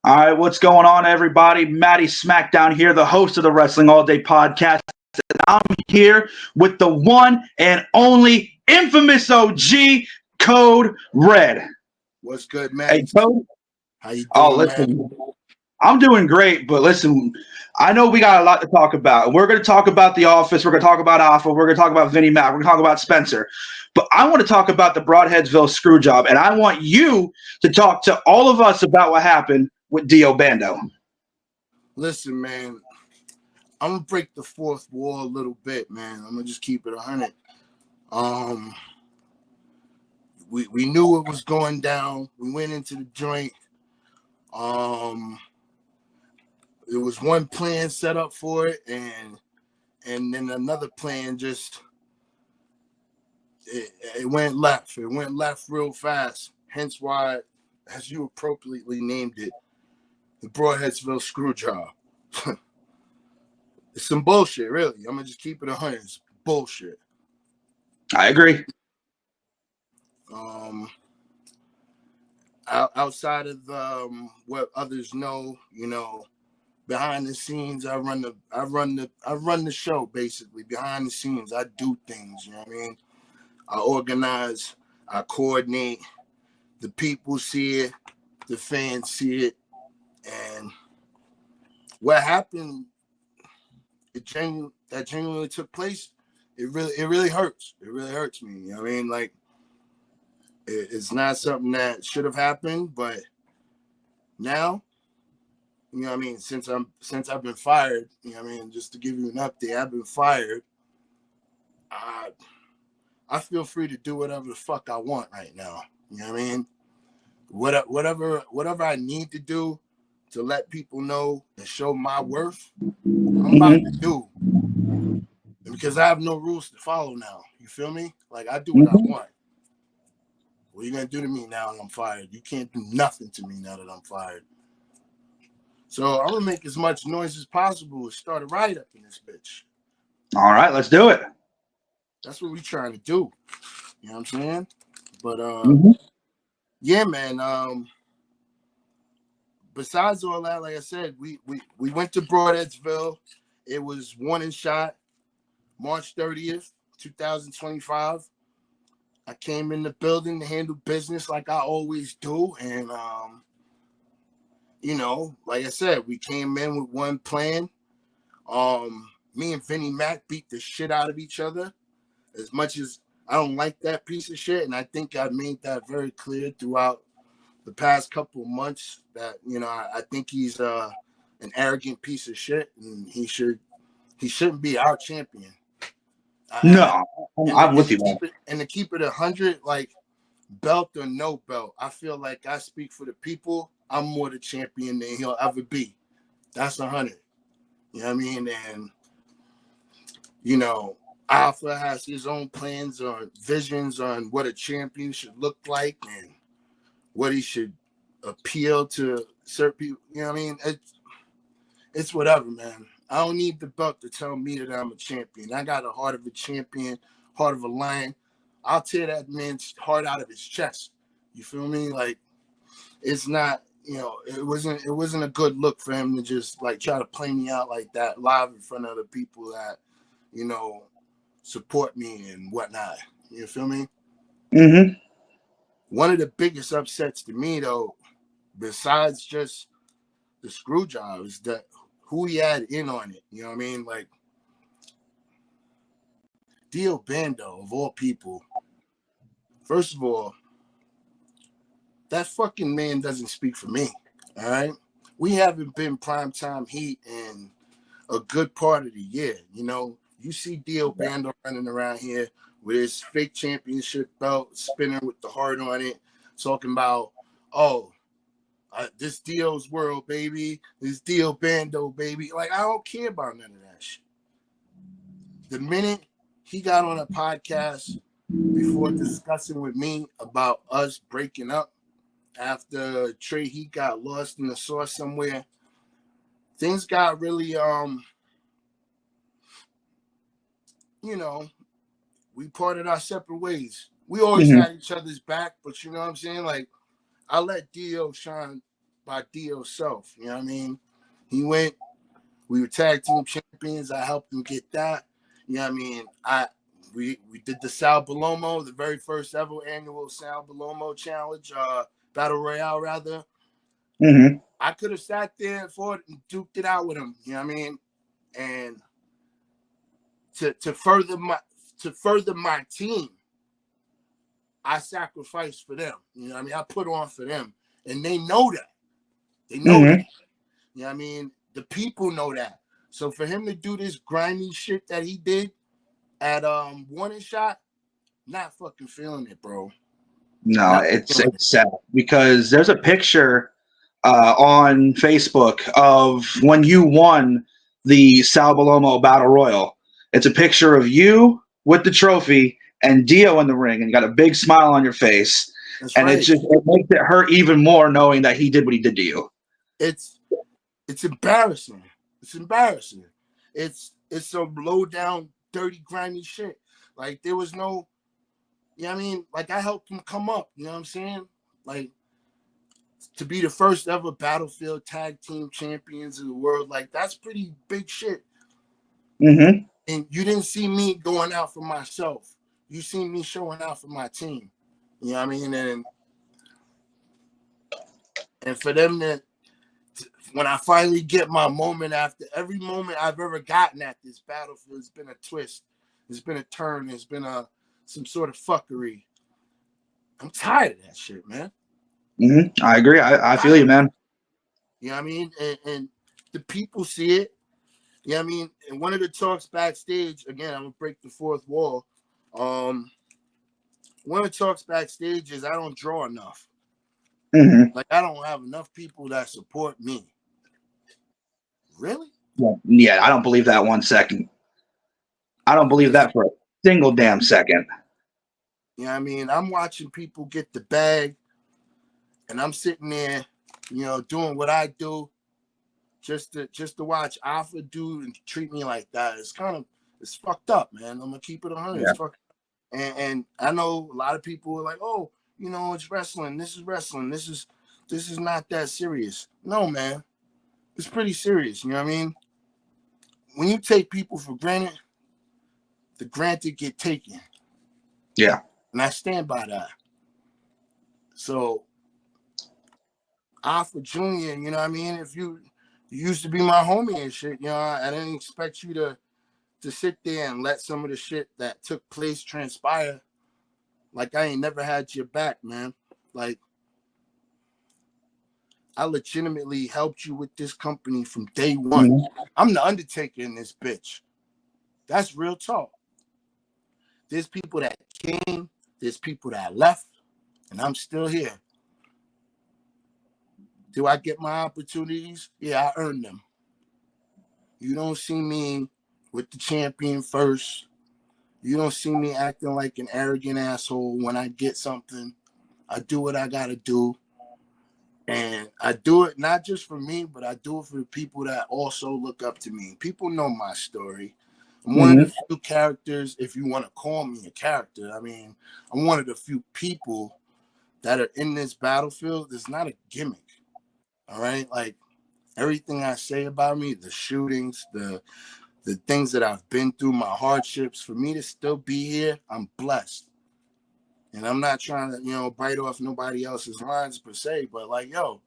All right, what's going on, everybody? Matty Smackdown here, the host of the Wrestling All Day podcast. And I'm here with the one and only infamous OG, Code Red. What's good, Hey, man? Code. How you Oh, doing, man? listen, I'm doing great, but listen, I know we got a lot to talk about. We're going to talk about The Office. We're going to talk about Alpha. We're going to talk about Vinnie Mac. We're going to talk about Spencer. But I want to talk about the Brodheadsville Screwjob, and I want you to talk to all of us about what happened with Dio Bando. Listen, man, I'm gonna break the fourth wall a little bit, man. I'm gonna just keep it 100. Um, we knew it was going down. We went into the joint. Um, there was one plan set up for it, and then another plan just it went left. It went left real fast. Hence why, as you appropriately named it, the Brodheadsville Screwjob. It's some bullshit, really. I'm gonna just keep it 100. It's bullshit. I agree. Outside of what others know, behind the scenes, I run the show basically. Behind the scenes, I do things. You know what I mean? I organize, I coordinate. The people see it, the fans see it, and what happened? That genuinely took place. It really hurts. It really hurts me. You know what I mean? Like, it's not something that should have happened, but now, you know what I mean, since I've been fired, you know what I mean, just to give you an update, I've been fired. I feel free to do whatever the fuck I want right now. You know what I mean? Whatever I need to do to let people know and show my worth, I'm about to do. Because I have no rules to follow now. You feel me? Like, I do what I want. What are you going to do to me now that I'm fired? You can't do nothing to me now that I'm fired. So I'm going to make as much noise as possible and start a riot up in this bitch. All right, let's do it. That's what we're trying to do. You know what I'm saying? But, yeah, man. Besides all that, like I said, we went to Brodheadsville. It was one and shot, March 30th, 2025. I came in the building to handle business like I always do. And, like I said, we came in with one plan. Me and Vinnie Mac beat the shit out of each other. As much as I don't like that piece of shit, and I think I made that very clear throughout the past couple of months that, I think he's an arrogant piece of shit, and he shouldn't be our champion. No, I'm with you, man. To keep it 100, like, belt or no belt, I feel like I speak for the people. I'm more the champion than he'll ever be. That's 100. You know what I mean? And, Alpha has his own plans or visions on what a champion should look like and what he should appeal to certain people. You know what I mean? It's whatever, man. I don't need the belt to tell me that I'm a champion. I got a heart of a champion, heart of a lion. I'll tear that man's heart out of his chest. You feel me? Like, it's not, it wasn't a good look for him to just like try to play me out like that live in front of the people that, support me and whatnot. You feel me? Mm-hmm. One of the biggest upsets to me, though, besides just the screw job, is that who he had in on it. You know what I mean? Like, Dio Bando, of all people. First of all, that fucking man doesn't speak for me. All right? We haven't been primetime heat in a good part of the year. You see Dio Bando running around here with his fake championship belt, spinning with the heart on it, talking about, this Dio's world, baby. This Dio Bando, baby. Like, I don't care about none of that shit. The minute he got on a podcast before discussing with me about us breaking up after Trey Heat got lost in the sauce somewhere, things got really, we parted our separate ways. We always had each other's back, but you know what I'm saying? Like, I let Dio shine by Dio's self. You know what I mean? He went. We were tag team champions. I helped him get that. You know what I mean? We did the Sal Balomo, the very first ever annual Sal Balomo challenge, battle royale rather. Mm-hmm. I could have sat there for it and duked it out with him. You know what I mean? And to further my team, I sacrificed for them. You know what I mean? I put on for them, and they know that. They know Mm-hmm. that. You know what I mean? The people know that. So for him to do this grimy shit that he did at Warning Shot, not fucking feeling it, bro. No, Not it's feeling it. sad because there's a picture on Facebook of when you won the Sal Balomo Battle Royal. It's a picture of you with the trophy and Dio in the ring, and you got a big smile on your face. That's And right. it makes it hurt even more knowing that he did what he did to you. It's embarrassing. It's embarrassing. It's some low down, dirty, grimy shit. Like there was no, you know what I mean? Like I helped him come up, you know what I'm saying? Like to be the first ever Battlefield tag team champions of the world, like that's pretty big shit. Mm-hmm. And you didn't see me going out for myself. You see me showing out for my team. You know what I mean? And for them to when I finally get my moment, after every moment I've ever gotten at this battlefield, it's been a twist, it's been a turn, it's been some sort of fuckery. I'm tired of that shit, man. Mm-hmm. I agree. I feel you, man. You know what I mean? And the people see it. You know what I mean? And one of the talks backstage, again, I'm gonna break the fourth wall. One of the talks backstage is I don't draw enough. Mm-hmm. Like I don't have enough people that support me. Really? Yeah, I don't believe that 1 second. I don't believe Listen, that for a single damn second. you know what I mean? I'm watching people get the bag, and I'm sitting there, you know, doing what I do just to watch Alpha do and treat me like that. It's fucked up, man. I'm gonna keep it 100. Yeah. It's fucked up. And I know a lot of people are like, oh, you know, it's wrestling. This is wrestling. This is not that serious. No, man. It's pretty serious. You know what I mean? When you take people for granted, the granted get taken. Yeah. And I stand by that. So Alpha Junior, you know what I mean? If you used to be my homie and shit, you know, I didn't expect you to sit there and let some of the shit that took place transpire. Like I ain't never had your back, man. Like I legitimately helped you with this company from day one. Mm-hmm. I'm the Undertaker in this bitch. That's real talk. There's people that came, there's people that left, and I'm still here. Do I get my opportunities? Yeah, I earned them. You don't see me with the champion first. You don't see me acting like an arrogant asshole when I get something. I do what I gotta do. And I do it not just for me, but I do it for the people that also look up to me. People know my story. I'm one of the few characters, if you want to call me a character. I mean, I'm one of the few people that are in this battlefield. It's not a gimmick. All right. Like everything I say about me, the shootings, the things that I've been through, my hardships, for me to still be here, I'm blessed. And I'm not trying to, you know, bite off nobody else's lines per se, but like, yo,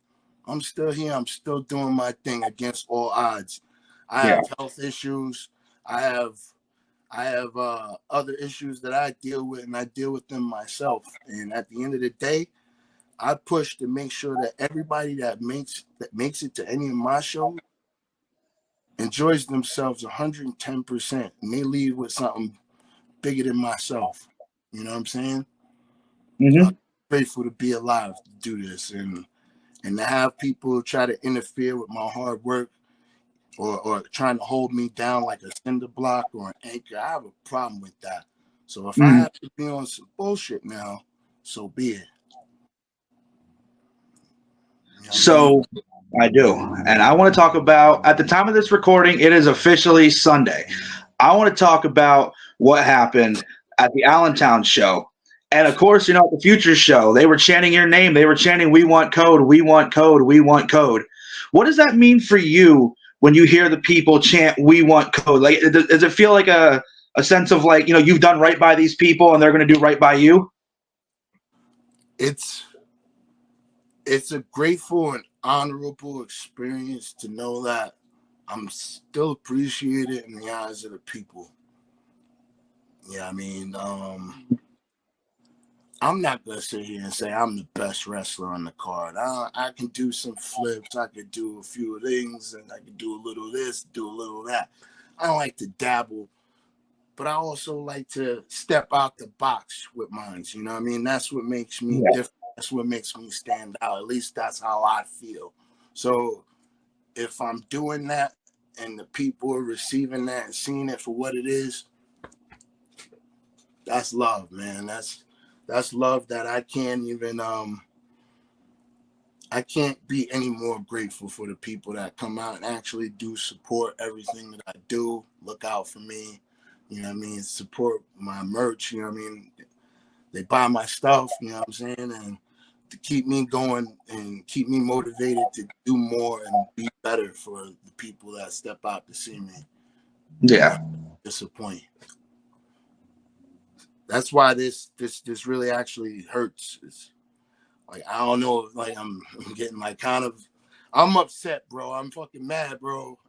I'm still here. I'm still doing my thing against all odds. I Yeah. have health issues. I have other issues that I deal with, and I deal with them myself. And at the end of the day, I push to make sure that everybody that makes it to any of my shows enjoys themselves 110%, and they leave with something bigger than myself. You know what I'm saying? So Mm-hmm. I'm grateful to be alive to do this, and to have people try to interfere with my hard work or trying to hold me down like a cinder block or an anchor. I have a problem with that. So if I Mm-hmm. have to be on some bullshit now, so be it. You know what I mean? So I do. And I want to talk about, at the time of this recording, it is officially Sunday. I want to talk about what happened at the Allentown show. And of course, at the Future show, they were chanting your name. They were chanting, "We want Code, we want Code, we want Code." What does that mean for you when you hear the people chant, "We want Code"? Like, does it feel like a sense of like, you've done right by these people and they're going to do right by you? It's a grateful and honorable experience to know that I'm still appreciated in the eyes of the people. Yeah, I mean, I'm not gonna sit here and say I'm the best wrestler on the card. I can do some flips, I could do a few things, and I can do a little this, do a little that. I don't like to dabble, but I also like to step out the box with mine. You know what I mean? That's what makes me Yeah. different. That's what makes me stand out. At least that's how I feel. So if I'm doing that and the people are receiving that and seeing it for what it is, that's love, man. That's love that I can't even I can't be any more grateful for the people that come out and actually do support everything that I do, look out for me, you know what I mean, support my merch, you know what I mean. They buy my stuff, you know what I'm saying, and to keep me going and keep me motivated to do more and be better for the people that step out to see me. Yeah. Disappoint. That's why this really actually hurts. It's like, I don't know, like I'm getting like I'm upset, bro. I'm fucking mad, bro.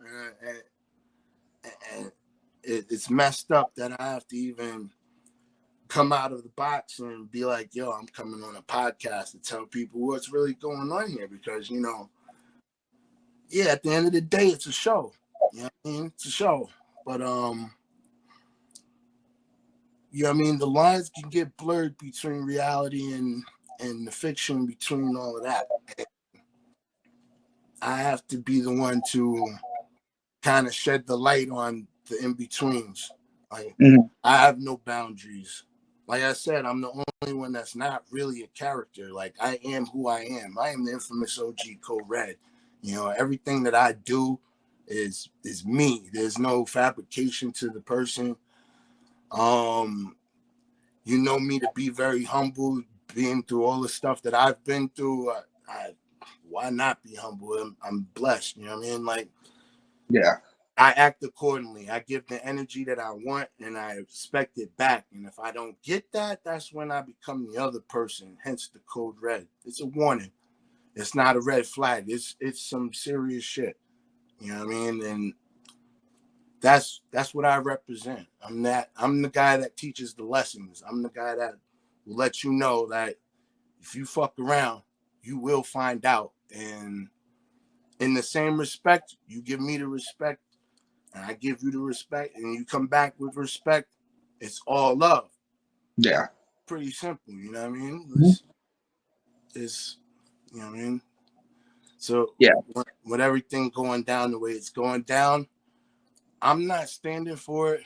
And it's messed up that I have to even come out of the box and be like, yo, I'm coming on a podcast to tell people what's really going on here, because yeah, at the end of the day, it's a show. You know what I mean? It's a show. But you know what I mean, the lines can get blurred between reality and the fiction, between all of that. I have to be the one to kind of shed the light on the in-betweens. Like, Mhm. I have no boundaries. Like I said, I'm the only one that's not really a character. Like, I am who I am. I am the infamous OG Code Red. Everything that I do is me. There's no fabrication to the person. You know me to be very humble, being through all the stuff that I've been through. Why not be humble? I'm blessed. You know what I mean? Like, Yeah. I act accordingly. I give the energy that I want and I expect it back. And if I don't get that, that's when I become the other person. Hence the code red. It's a warning. It's not a red flag. It's some serious shit. You know what I mean? And that's what I represent. I'm the guy that teaches the lessons. I'm the guy that will let you know that if you fuck around, you will find out. And in the same respect, you give me the respect and I give you the respect, and you come back with respect. It's all love. Yeah. Pretty simple, you know what I mean? Mhm. It's you know what I mean? So Yeah. with everything going down the way it's going down, I'm not standing for it.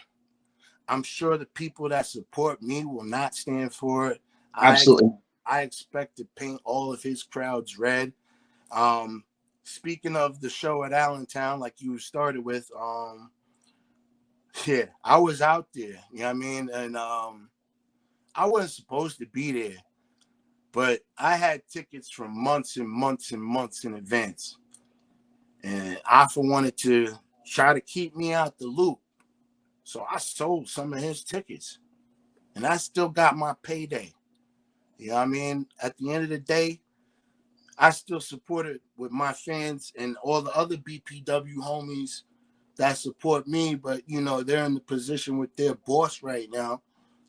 I'm sure the people that support me will not stand for it. I Absolutely. I expect to paint all of his crowds red. Um, Speaking of the show at Allentown, like you started with, yeah, I was out there, you know what I mean? And I wasn't supposed to be there, but I had tickets from months and months and months in advance. And Alpha wanted to try to keep me out the loop. So I sold some of his tickets. And I still got my payday. You know what I mean? At the end of the day, I still supported with my fans and all the other BPW homies that support me, but they're in the position with their boss right now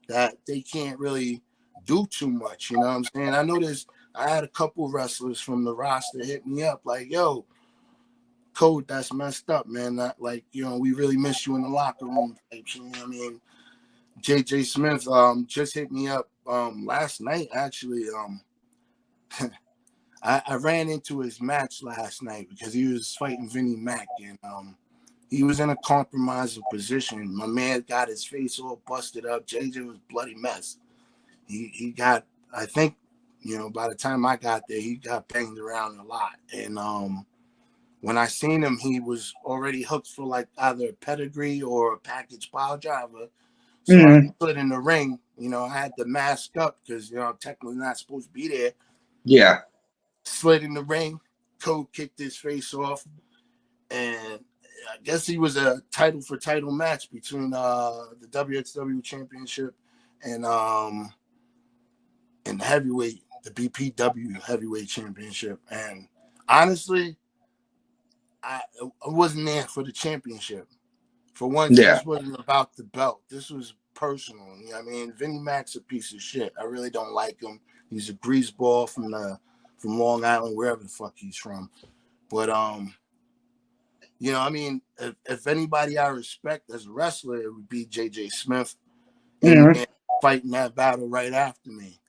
that they can't really do too much. You know what I'm saying? I had a couple wrestlers from the roster hit me up like, yo, Code, that's messed up, man. Not like, we really miss you in the locker room types, you know what I mean? JJ Smith just hit me up last night actually. I ran into his match last night because he was fighting Vinnie Mac, and he was in a compromising position. My man got his face all busted up. JJ was a bloody mess. He got, I think, by the time I got there, he got banged around a lot. And when I seen him, he was already hooked for like either a pedigree or a package pile driver. So I slid in the ring. You know, I had to mask up because, you know, I'm technically not supposed to be there. Yeah. Slid in the ring. Code kicked his face off. And I guess he was a title for title match between the WXW championship and the heavyweight, the BPW heavyweight championship. And honestly, I wasn't there for the championship. For once, this wasn't about the belt. This was personal. You know what I mean? Vinnie Mac's a piece of shit. I really don't like him. He's a greaseball from Long Island, wherever the fuck he's from. But you know, I mean, if anybody I respect as a wrestler, it would be JJ Smith, and fighting that battle right after me.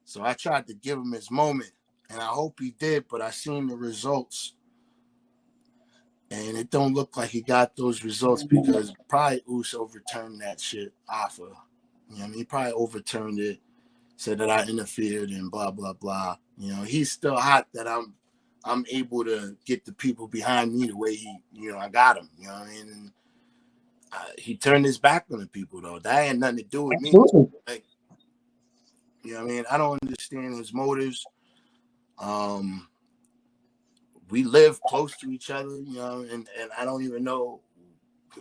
So I tried to give him his moment, and I hope he did. But I seen the results. And it don't look like he got those results because probably Uso overturned that shit off of. You know what I mean? He probably overturned it, said that I interfered and blah, blah, blah. You know, he's still hot that I'm able to get the people behind me the way I got him. You know what I mean? And he turned his back on the people, though. That had nothing to do with me. Like, you know what I mean? I don't understand his motives. We live close to each other, you know, and I don't even know,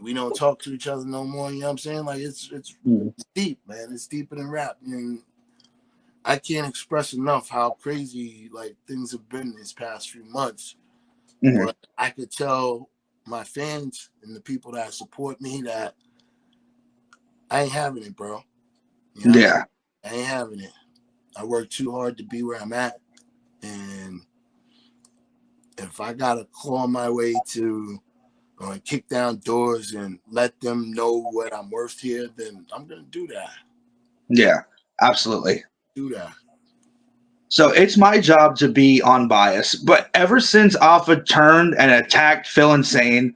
we don't talk to each other no more, you know what I'm saying? Like, it's deep, man. It's deeper than rap. And I can't express enough how crazy, like, things have been these past few months. But I could tell my fans and the people that support me that I ain't having it, bro. You know what I mean? I ain't having it. I work too hard to be where I'm at. And if I gotta claw my way to kick down doors and let them know what I'm worth here, then I'm gonna do that. Yeah, absolutely. Do that. So it's my job to be unbiased, but ever since Alpha turned and attacked Phil Insane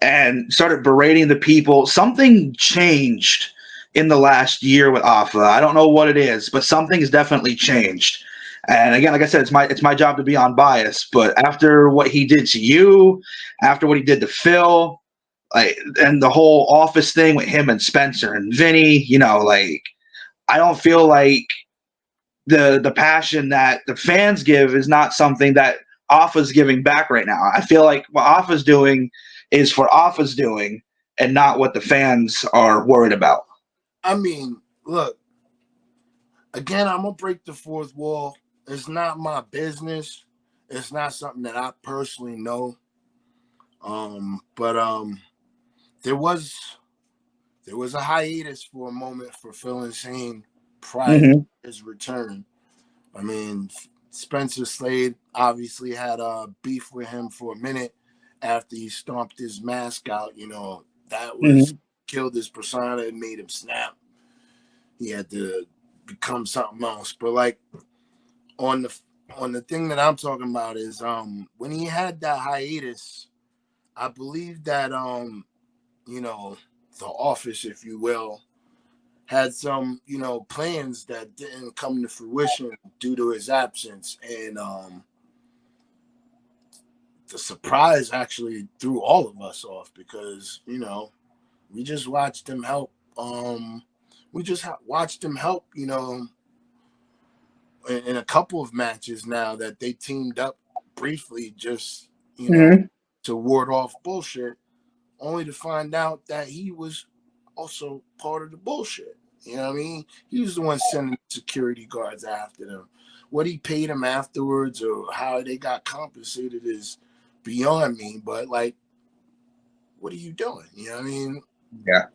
and started berating the people, something changed in the last year with Alpha. I don't know what it is, but something's definitely changed. And again, like I said, it's my job to be unbiased. But after what he did to you, after what he did to Phil, like, and the whole office thing with him and Spencer and Vinny, you know, like, I don't feel like the passion that the fans give is not something that Alpha's giving back right now. I feel like what Alpha's doing is for Alpha's doing and not what the fans are worried about. I mean, look, again, I'm gonna break the fourth wall. It's not my business. It's not something that I personally know. But there was a hiatus for a moment for Phil Insane prior to his return. I mean, Spencer Slade obviously had a beef with him for a minute after he stomped his mask out. You know, that was killed his persona and made him snap. He had to become something else. But like on the thing that I'm talking about is when he had that hiatus, I believe that you know, the office, if you will, had some, you know, plans that didn't come to fruition due to his absence. And the surprise actually threw all of us off because, you know, we just watched him help. Watched him help, you know, in a couple of matches now that they teamed up briefly just, you know, to ward off bullshit, only to find out that he was also part of the bullshit. You know what I mean? He was the one sending security guards after them. What he paid them afterwards or how they got compensated is beyond me. But like, what are you doing? You know what I mean? Yeah.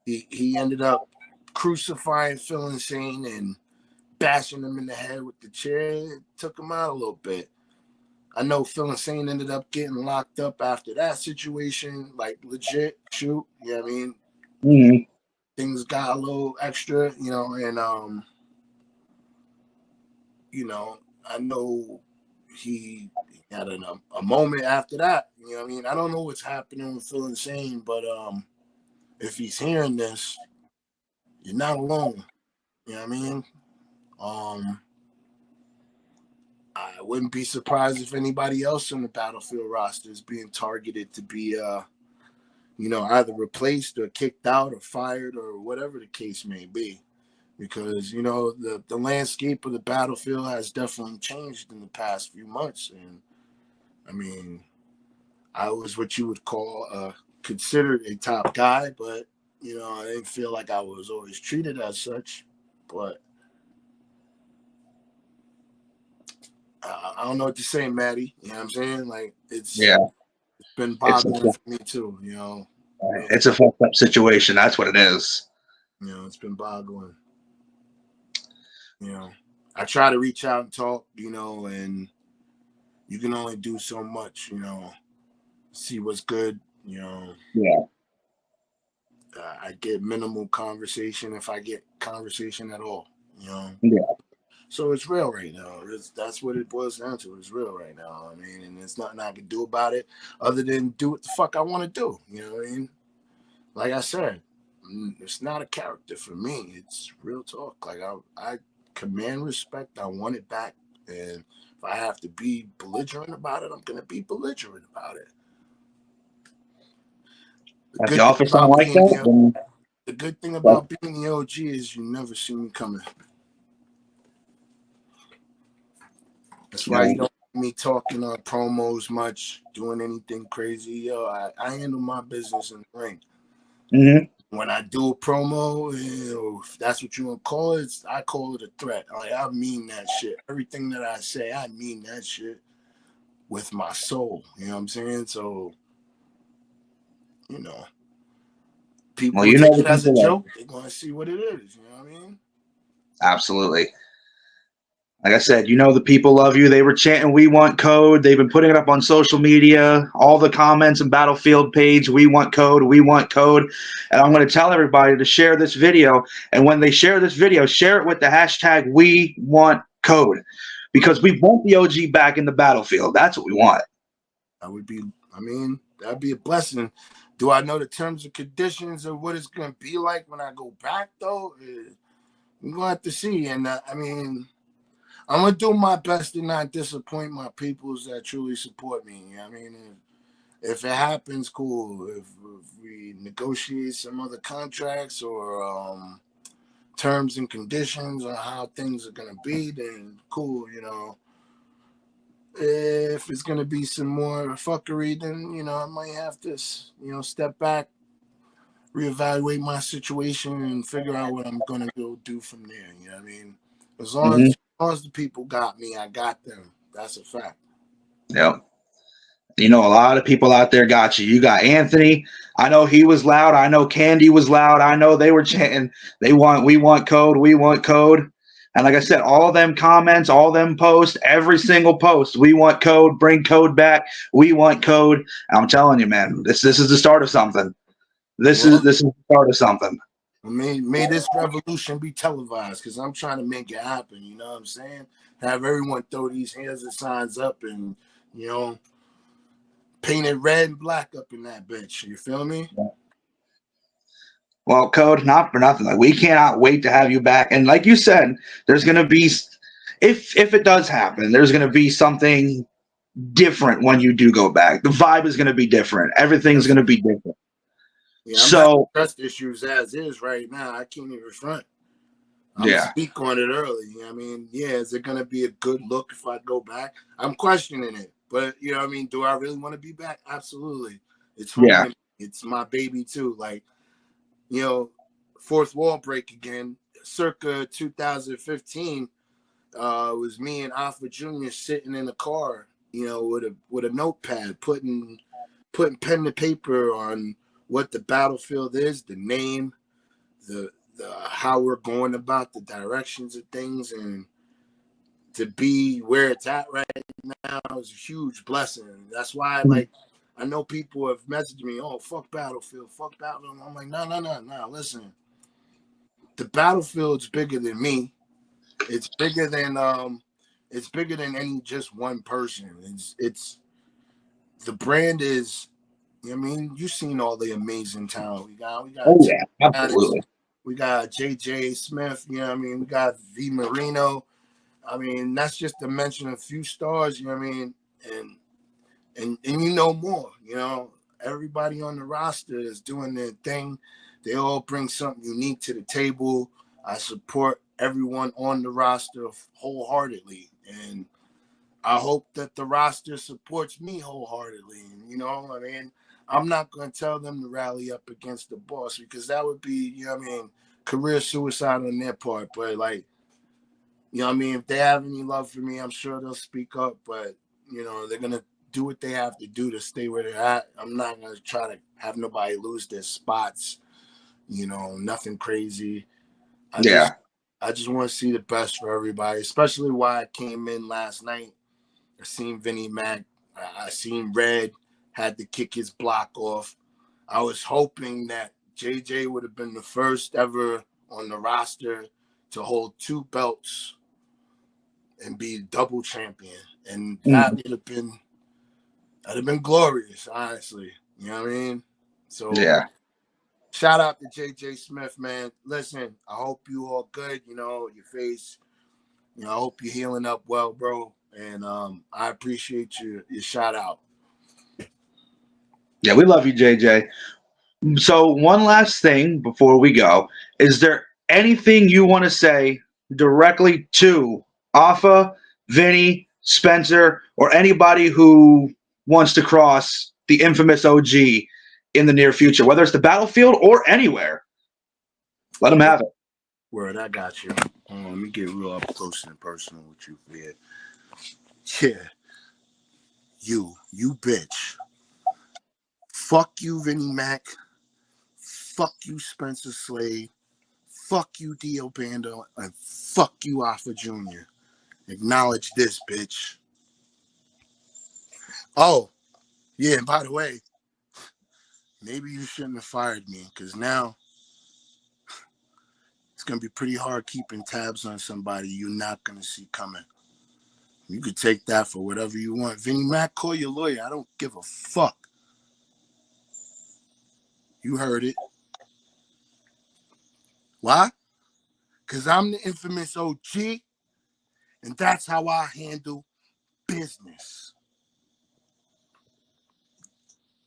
He ended up crucifying Phil Insane and bashing him in the head with the chair. It took him out a little bit. I know Phil Insane ended up getting locked up after that situation, like legit shoot. You know what I mean? Things got a little extra, you know, and you know, I know he had a moment after that. You know what I mean? I don't know what's happening with Phil Insane, but if he's hearing this, you're not alone. You know what I mean? I wouldn't be surprised if anybody else on the Battlefield roster is being targeted to be either replaced or kicked out or fired or whatever the case may be. Because, the landscape of the battlefield has definitely changed in the past few months. And, I mean, I was what you would call considered a top guy, but, I didn't feel like I was always treated as such. But I don't know what to say, Maddie. You know what I'm saying? Like, it's been boggling for me, too, It's a fucked up situation. That's what it is. It's been boggling. I try to reach out and talk, and you can only do so much, see what's good, Yeah. I get minimal conversation if I get conversation at all, Yeah. So it's real right now. That's what it boils down to. It's real right now. I mean, and there's nothing I can do about it other than do what the fuck I want to do. You know what I mean? Like I said, it's not a character for me. It's real talk. Like I command respect. I want it back. And if I have to be belligerent about it, I'm going to be belligerent about it. If the office don't like that, the good thing about being the OG is you never see me coming. That's why you don't see me talking on promos much, doing anything crazy. I handle my business in the ring. Mm-hmm. When I do a promo, if that's what you want to call it, I call it a threat. Like, I mean that shit. Everything that I say, I mean that shit with my soul. You know what I'm saying? So, people take it as a joke. They're going to see what it is. You know what I mean? Absolutely. Like I said, the people love you. They were chanting, "We want Kode." They've been putting it up on social media, all the comments and Battlefield page, "We want Kode, we want Kode." And I'm going to tell everybody to share this video. And when they share this video, share it with the hashtag "We want Kode," because we want the OG back in the battlefield. That's what we want. That'd be a blessing. Do I know the terms and conditions of what it's going to be like when I go back, though? We're going to have to see. And, I'm going to do my best to not disappoint my peoples that truly support me. You know what I mean? If it happens, cool. If we negotiate some other contracts or terms and conditions on how things are going to be, then cool, If it's going to be some more fuckery, then, I might have to, step back, reevaluate my situation, and figure out what I'm going to go do from there. You know what I mean? As long as the people got me, I got them. That's a fact. Yep. A lot of people out there got you. You got Anthony. I know he was loud. I know Candy was loud. I know they were chanting, "We want Kode, we want Kode." And like I said, all them comments, all them posts, every single post, "We want Kode, bring Kode back, we want Kode." And I'm telling you, man, this is the start of something. This is the start of something. May this revolution be televised, because I'm trying to make it happen. You know what I'm saying? Have everyone throw these hands and signs up and, paint it red and black up in that bitch. You feel me? Well, Kode, not for nothing. Like, we cannot wait to have you back. And like you said, there's going to be, if it does happen, there's going to be something different when you do go back. The vibe is going to be different. Everything's going to be different. Yeah, I'm having trust issues as is right now. I can't even front. I'm gonna speak on it early. You know what I mean? Yeah, is it gonna be a good look if I go back? I'm questioning it, but you know what I mean? Do I really want to be back? Absolutely. It's home. Yeah. It's my baby too. Like, fourth wall break again. Circa 2015, was me and Alpha Jr. sitting in the car, with a notepad, putting pen to paper on what the battlefield is, the name, the how we're going about the directions of things, and to be where it's at right now is a huge blessing. That's why, I know people have messaged me, "Oh, fuck Battlefield, fuck Battlefield." I'm like, no. Listen, the Battlefield's bigger than me. It's bigger than any just one person. It's the brand is. I mean, you've seen all the amazing talent we got. Absolutely. We got JJ Smith, you know what I mean? We got V Marino. I mean, that's just to mention a few stars, you know what I mean? And more, everybody on the roster is doing their thing. They all bring something unique to the table. I support everyone on the roster wholeheartedly, and I hope that the roster supports me wholeheartedly. You know, I mean, I'm not going to tell them to rally up against the boss because that would be, you know what I mean, career suicide on their part. But, like, you know what I mean, if they have any love for me, I'm sure they'll speak up. But, you know, they're going to do what they have to do to stay where they're at. I'm not going to try to have nobody lose their spots, you know, nothing crazy. I just want to see the best for everybody, especially why I came in last night. I seen Vinnie Mac. I seen Red had to kick his block off. I was hoping that JJ would have been the first ever on the roster to hold 2 belts and be double champion. And that would have been glorious, honestly. You know what I mean? So shout out to JJ Smith, man. Listen, I hope you all good. You know, your face. You know, I hope you're healing up well, bro. And I appreciate your shout out. Yeah, we love you, JJ. So one last thing before we go. Is there anything you want to say directly to Alpha, Vinny, Spencer, or anybody who wants to cross the infamous OG in the near future, whether it's the battlefield or anywhere? Let them have it. Word, I got you. Let me get real up close and personal with you, Fred. Yeah. You bitch. Fuck you, Vinnie Mac. Fuck you, Spencer Slade. Fuck you, Dio Bando. And fuck you, Alpha Jr. Acknowledge this, bitch. Oh, yeah, and by the way, maybe you shouldn't have fired me, because now it's going to be pretty hard keeping tabs on somebody you're not going to see coming. You could take that for whatever you want. Vinnie Mac, call your lawyer. I don't give a fuck. You heard it. Why? Because I'm the infamous OG, and that's how I handle business.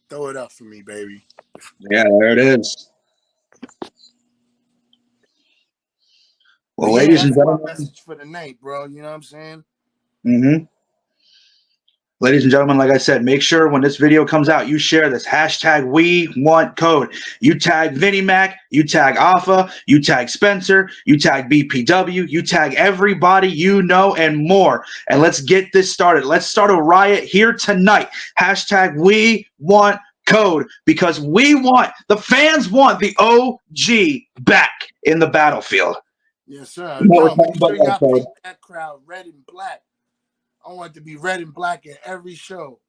Throw it up for me, baby. Yeah, there it is. Well, But ladies yeah, and that's my gentlemen. message for the night, bro. You know what I'm saying? Mm-hmm. Ladies and gentlemen, like I said, make sure when this video comes out, you share this hashtag We Want Code. You tag Vinnie Mac, you tag Alpha, you tag Spencer, you tag BPW, you tag everybody you know and more. And let's get this started. Let's start a riot here tonight. Hashtag We Want Code, because the fans want the OG back in the battlefield. Yes, sir. You know Yo, what we're make talking sure about, y'all Code. paint that crowd red and black. I want it to be red and black at every show.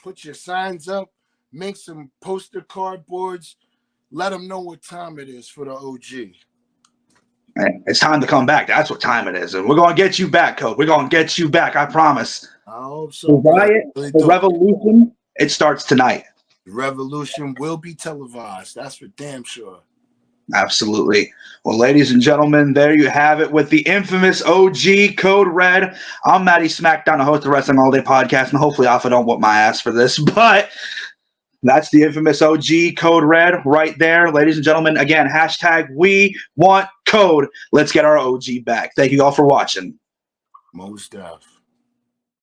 Put your signs up. Make some poster cardboards. Let them know what time it is for the OG. It's time to come back. That's what time it is. And we're going to get you back, Code. We're going to get you back. I promise. I hope The so. riot, Really the revolution, it starts tonight. The revolution will be televised. That's for damn sure. Absolutely. Well, ladies and gentlemen, there you have it with the infamous OG Code Red. I'm Matty Smackdown, the host of Wrestling All Day Podcast, and hopefully Alpha don't whoop my ass for this, but that's the infamous OG Code Red right there. Ladies and gentlemen, again, hashtag We Want Code. Let's get our OG back. Thank you all for watching. Most deaf.